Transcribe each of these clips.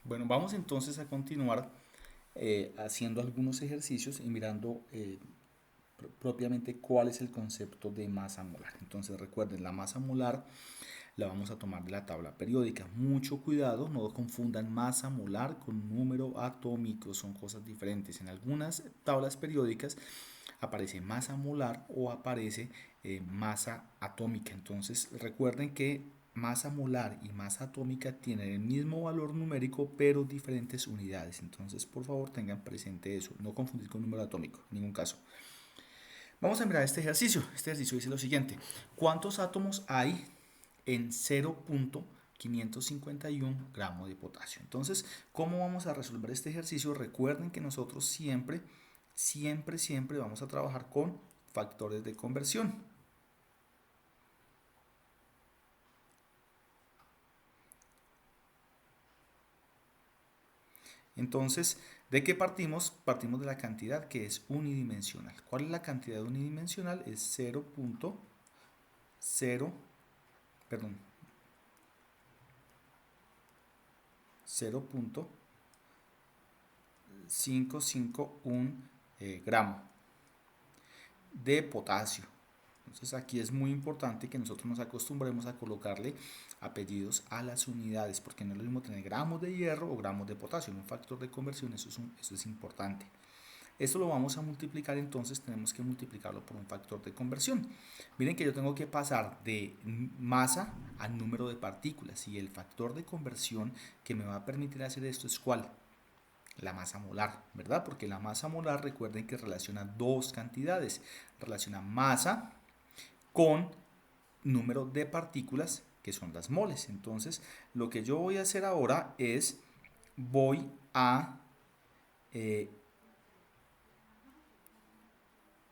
Bueno, vamos entonces a continuar haciendo algunos ejercicios y mirando propiamente cuál es el concepto de masa molar. Entonces recuerden, la masa molar la vamos a tomar de la tabla periódica. Mucho cuidado, no confundan masa molar con número atómico, son cosas diferentes. En algunas tablas periódicas aparece masa molar o aparece masa atómica. Entonces recuerden que masa molar y masa atómica tienen el mismo valor numérico pero diferentes unidades. Entonces por favor tengan presente eso, no confundir con número atómico, en ningún caso. Vamos a mirar este ejercicio. Este ejercicio dice lo siguiente: ¿cuántos átomos hay en 0.551 gramos de potasio? Entonces, ¿cómo vamos a resolver este ejercicio? Recuerden que nosotros siempre vamos a trabajar con factores de conversión. Entonces, ¿de qué partimos? Partimos de la cantidad que es unidimensional. ¿Cuál es la cantidad unidimensional? Es 0.0, perdón, 0.551 gramo de potasio. Entonces aquí es muy importante que nosotros nos acostumbremos a colocarle apellidos a las unidades, porque no es lo mismo tener gramos de hierro o gramos de potasio. En un factor de conversión eso es importante. Esto lo vamos a multiplicar, entonces tenemos que multiplicarlo por un factor de conversión. Miren que yo tengo que pasar de masa a número de partículas, y el factor de conversión que me va a permitir hacer esto es ¿cuál? La masa molar, ¿verdad? Porque la masa molar, recuerden que relaciona dos cantidades, relaciona masa con número de partículas, que son las moles. Entonces, lo que yo voy a hacer ahora es, voy eh,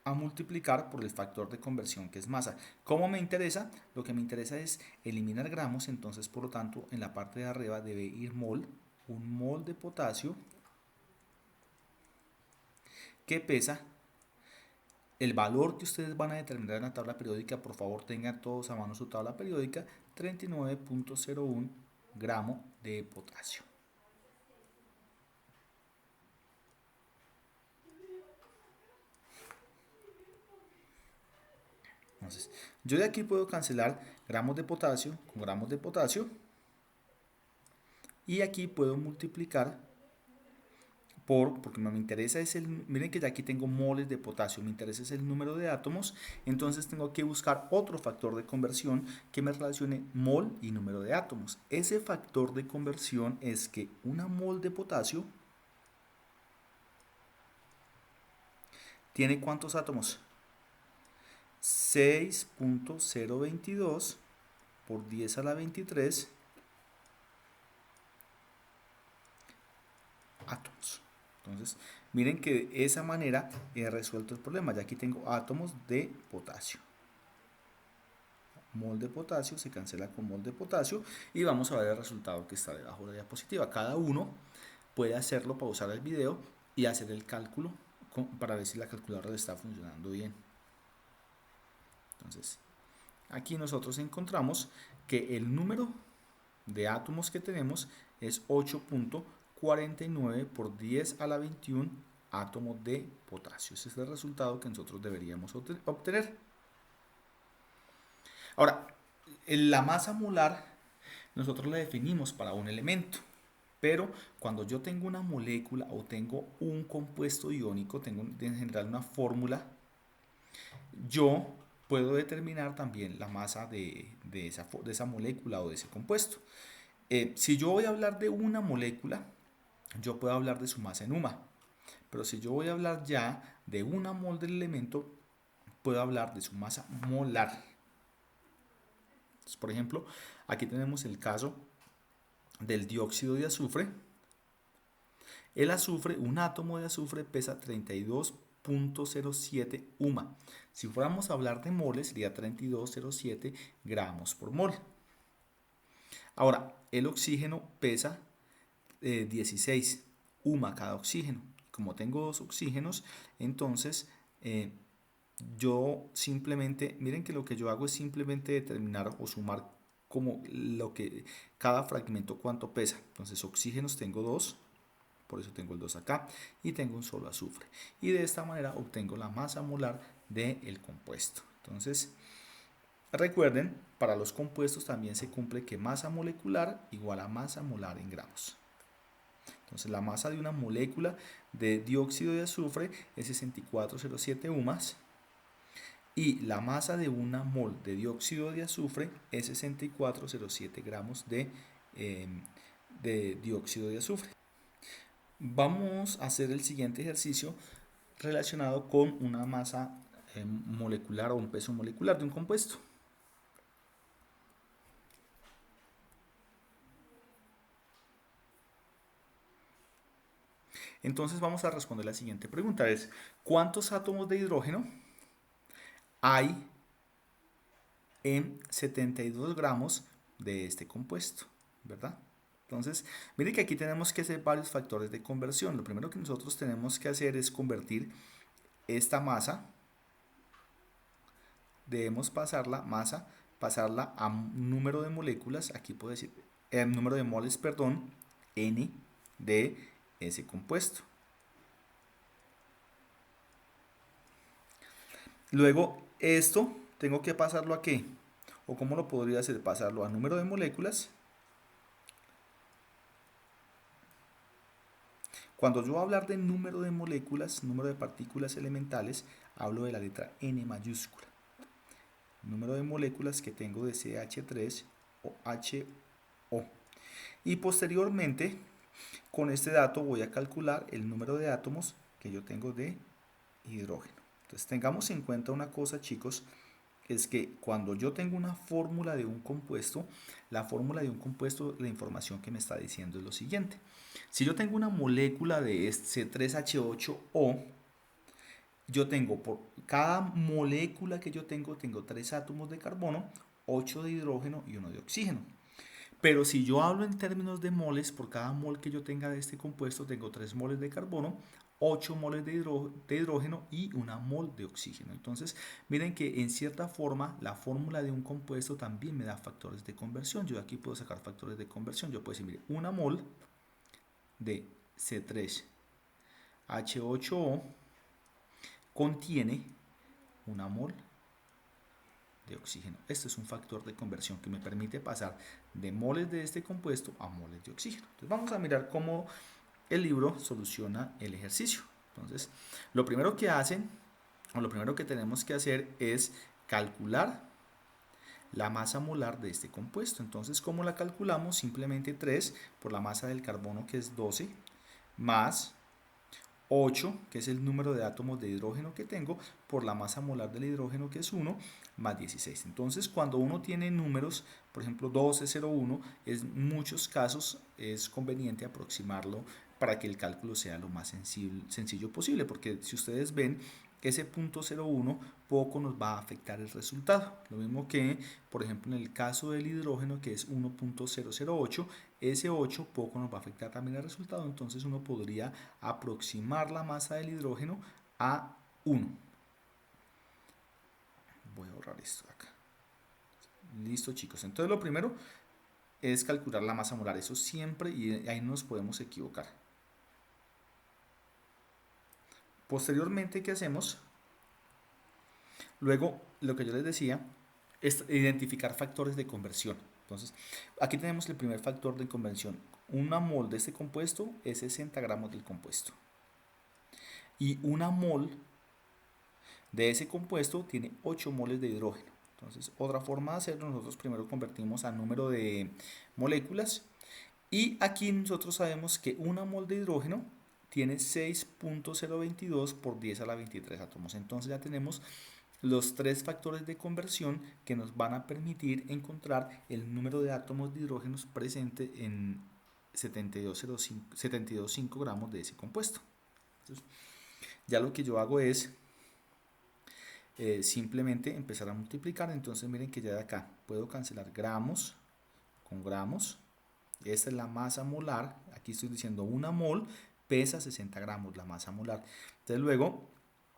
a multiplicar por el factor de conversión que es masa. ¿Cómo me interesa? Lo que me interesa es eliminar gramos, entonces por lo tanto en la parte de arriba debe ir mol, un mol de potasio que pesa el valor que ustedes van a determinar en la tabla periódica. Por favor tengan todos a mano su tabla periódica: 39.01 gramos de potasio. Entonces, yo de aquí puedo cancelar gramos de potasio con gramos de potasio, y aquí puedo multiplicar porque me interesa es miren que ya aquí tengo moles de potasio, me interesa es el número de átomos. Entonces tengo que buscar otro factor de conversión que me relacione mol y número de átomos. Ese factor de conversión es que una mol de potasio tiene ¿cuántos átomos? 6.022 por 10 a la 23 átomos. Entonces, miren que de esa manera he resuelto el problema. Ya aquí tengo átomos de potasio. Mol de potasio se cancela con mol de potasio, y vamos a ver el resultado que está debajo de la diapositiva. Cada uno puede hacerlo, pausar el video y hacer el cálculo para ver si la calculadora le está funcionando bien. Entonces, aquí nosotros encontramos que el número de átomos que tenemos es 8.49 por 10 a la 21 átomos de potasio. Ese es el resultado que nosotros deberíamos obtener. Ahora, la masa molar nosotros la definimos para un elemento, pero cuando yo tengo una molécula o tengo un compuesto iónico, tengo en general una fórmula, yo puedo determinar también la masa de esa molécula o de ese compuesto. Si yo voy a hablar de una molécula, yo puedo hablar de su masa en UMA, pero si yo voy a hablar ya de una mol del elemento, puedo hablar de su masa molar. Entonces, por ejemplo, aquí tenemos el caso del dióxido de azufre. El azufre, un átomo de azufre pesa 32.07 UMA. Si fuéramos a hablar de moles, sería 32.07 gramos por mol. Ahora, el oxígeno pesa 16 UMA cada oxígeno. Como tengo dos oxígenos, entonces yo simplemente, miren que lo que yo hago es simplemente determinar o sumar como lo que cada fragmento cuánto pesa. Entonces oxígenos tengo 2, por eso tengo el 2 acá, y tengo un solo azufre. Y de esta manera obtengo la masa molar del compuesto. Entonces, recuerden, para los compuestos también se cumple que masa molecular igual a masa molar en gramos. Entonces, la masa de una molécula de dióxido de azufre es 64,07 UMAS. Y la masa de una mol de dióxido de azufre es 64,07 gramos de dióxido de azufre. Vamos a hacer el siguiente ejercicio relacionado con una masa molecular o un peso molecular de un compuesto. Entonces vamos a responder la siguiente pregunta, es ¿cuántos átomos de hidrógeno hay en 72 gramos de este compuesto? ¿Verdad? Entonces, miren que aquí tenemos que hacer varios factores de conversión. Lo primero que nosotros tenemos que hacer es convertir esta masa, debemos pasarla a un número de moléculas, aquí puedo decir, número de moles, perdón, N de ese compuesto. Luego, esto tengo que pasarlo a ¿qué? ¿O cómo lo podría hacer? Pasarlo a número de moléculas. Cuando yo voy a hablar de número de moléculas, número de partículas elementales, hablo de la letra N mayúscula. Número de moléculas que tengo de CH3 o HO. Y posteriormente, con este dato voy a calcular el número de átomos que yo tengo de hidrógeno. Entonces tengamos en cuenta una cosa, chicos, es que cuando yo tengo una fórmula de un compuesto, la fórmula de un compuesto, la información que me está diciendo es lo siguiente. Si yo tengo una molécula de C3H8O, yo tengo por cada molécula que yo tengo 3 átomos de carbono, 8 de hidrógeno y 1 de oxígeno. Pero si yo hablo en términos de moles, por cada mol que yo tenga de este compuesto, tengo 3 moles de carbono, 8 moles de hidrógeno y 1 mol de oxígeno. Entonces, miren que en cierta forma la fórmula de un compuesto también me da factores de conversión. Yo aquí puedo sacar factores de conversión. Yo puedo decir, mire, 1 mol de C3H8O contiene 1 mol de oxígeno. Este es un factor de conversión que me permite pasar de moles de este compuesto a moles de oxígeno. Entonces vamos a mirar cómo el libro soluciona el ejercicio. Entonces, lo primero que hacen, o lo primero que tenemos que hacer es calcular la masa molar de este compuesto. Entonces, ¿cómo la calculamos? Simplemente 3 por la masa del carbono, que es 12, más 8, que es el número de átomos de hidrógeno que tengo, por la masa molar del hidrógeno, que es 1, más 16. Entonces, cuando uno tiene números, por ejemplo 12,01, en muchos casos es conveniente aproximarlo para que el cálculo sea lo más sencillo posible, porque si ustedes ven, ese .01 poco nos va a afectar el resultado. Lo mismo que, por ejemplo, en el caso del hidrógeno, que es 1.008, ese 8 poco nos va a afectar también el resultado. Entonces uno podría aproximar la masa del hidrógeno a 1. Voy a borrar esto de acá. Listo, chicos. Entonces lo primero es calcular la masa molar. Eso siempre, y ahí no nos podemos equivocar. Posteriormente, ¿qué hacemos? Luego, lo que yo les decía es identificar factores de conversión. Entonces, aquí tenemos el primer factor de conversión. Una mol de este compuesto es 60 gramos del compuesto. Y una mol de ese compuesto tiene 8 moles de hidrógeno. Entonces, otra forma de hacerlo, nosotros primero convertimos a número de moléculas. Y aquí nosotros sabemos que una mol de hidrógeno tiene 6.022 por 10 a la 23 átomos. Entonces ya tenemos los 3 factores de conversión que nos van a permitir encontrar el número de átomos de hidrógenos presente en 72,5 gramos de ese compuesto. Entonces, ya lo que yo hago es simplemente empezar a multiplicar. Entonces miren que ya de acá puedo cancelar gramos con gramos. Esta es la masa molar. Aquí estoy diciendo una mol pesa 60 gramos la masa molar. Entonces luego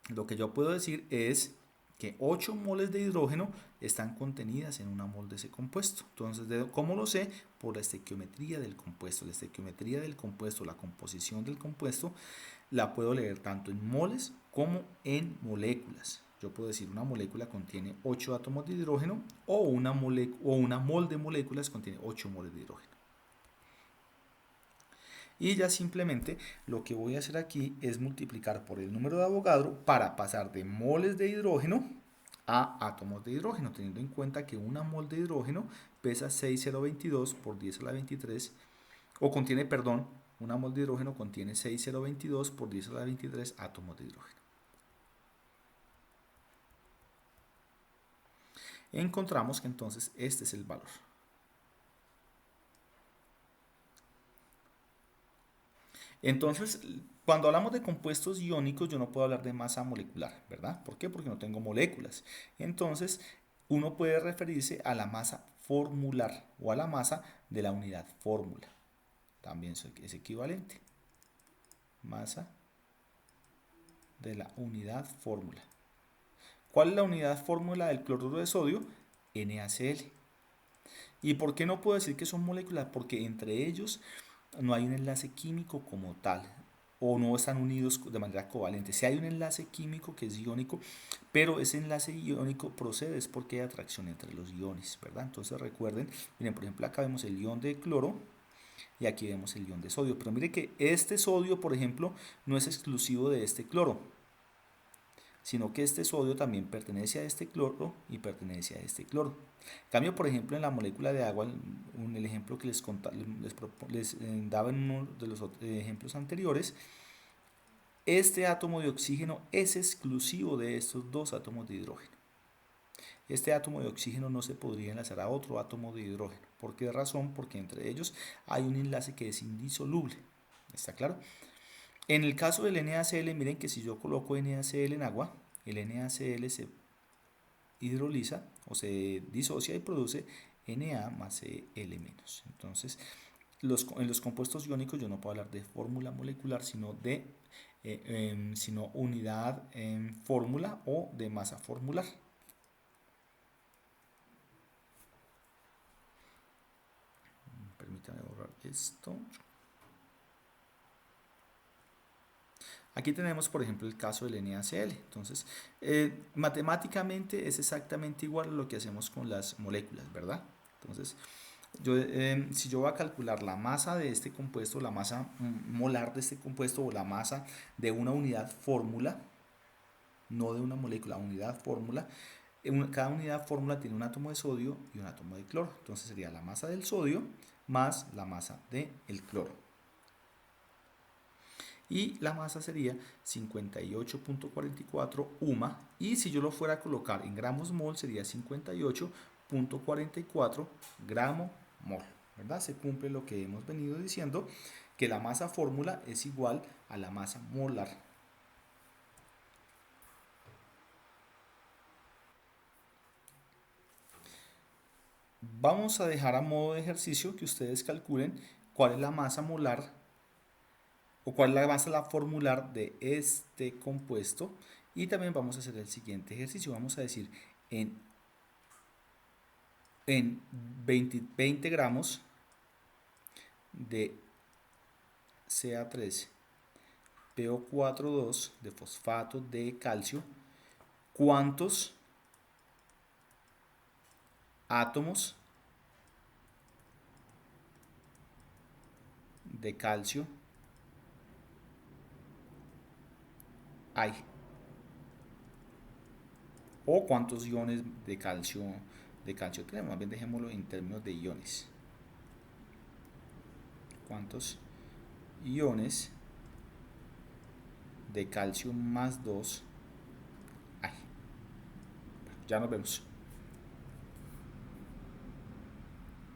lo que yo puedo decir es que 8 moles de hidrógeno están contenidas en una mol de ese compuesto. Entonces, ¿cómo lo sé? Por la estequiometría del compuesto. La estequiometría del compuesto, la composición del compuesto, la puedo leer tanto en moles como en moléculas. Yo puedo decir una molécula contiene 8 átomos de hidrógeno o una mol de moléculas contiene 8 moles de hidrógeno. Y ya simplemente lo que voy a hacer aquí es multiplicar por el número de Avogadro para pasar de moles de hidrógeno a átomos de hidrógeno, teniendo en cuenta que una mol de hidrógeno pesa 6,022 por 10 a la 23, o contiene, perdón, una mol de hidrógeno contiene 6,022 por 10 a la 23 átomos de hidrógeno. Encontramos que entonces este es el valor. Entonces, cuando hablamos de compuestos iónicos, yo no puedo hablar de masa molecular, ¿verdad? ¿Por qué? Porque no tengo moléculas. Entonces, uno puede referirse a la masa formular o a la masa de la unidad fórmula. También es equivalente. Masa de la unidad fórmula. ¿Cuál es la unidad fórmula del cloruro de sodio? NaCl. ¿Y por qué no puedo decir que son moléculas? Porque entre ellos no hay un enlace químico como tal, o no están unidos de manera covalente. Si hay un enlace químico que es iónico, pero ese enlace iónico procede es porque hay atracción entre los iones, ¿verdad? Entonces recuerden, miren, por ejemplo, acá vemos el ion de cloro y aquí vemos el ion de sodio, pero mire que este sodio, por ejemplo, no es exclusivo de este cloro, sino que este sodio también pertenece a este cloro y pertenece a este cloro. En cambio, por ejemplo, en la molécula de agua, el ejemplo que les daba en uno de los ejemplos anteriores, este átomo de oxígeno es exclusivo de estos dos átomos de hidrógeno. Este átomo de oxígeno no se podría enlazar a otro átomo de hidrógeno. ¿Por qué razón? Porque entre ellos hay un enlace que es indisoluble. ¿Está claro? En el caso del NaCl, miren que si yo coloco NaCl en agua, el NaCl se hidroliza o se disocia y produce Na más Cl menos. Entonces, en los compuestos iónicos yo no puedo hablar de fórmula molecular, sino de unidad en fórmula o de masa formular. Permítanme borrar esto. Aquí tenemos, por ejemplo, el caso del NaCl. Entonces, matemáticamente es exactamente igual a lo que hacemos con las moléculas, ¿verdad? Entonces, si yo voy a calcular la masa de este compuesto, la masa molar de este compuesto o la masa de una unidad fórmula, no de una molécula, unidad fórmula, cada unidad fórmula tiene un átomo de sodio y un átomo de cloro. Entonces sería la masa del sodio más la masa del cloro. Y la masa sería 58.44 UMA, y si yo lo fuera a colocar en gramos mol sería 58.44 gramo mol, ¿verdad? Se cumple lo que hemos venido diciendo, que la masa fórmula es igual a la masa molar. Vamos a dejar a modo de ejercicio que ustedes calculen cuál es la masa molar o cuál es la masa formular de este compuesto, y también vamos a hacer el siguiente ejercicio. Vamos a decir en 20 gramos de Ca3PO42 de fosfato de calcio, ¿cuántos átomos de calcio hay? O cuántos iones de calcio tenemos. Más bien dejémoslo en términos de iones. ¿Cuántos iones de calcio más 2 hay? Ya nos vemos.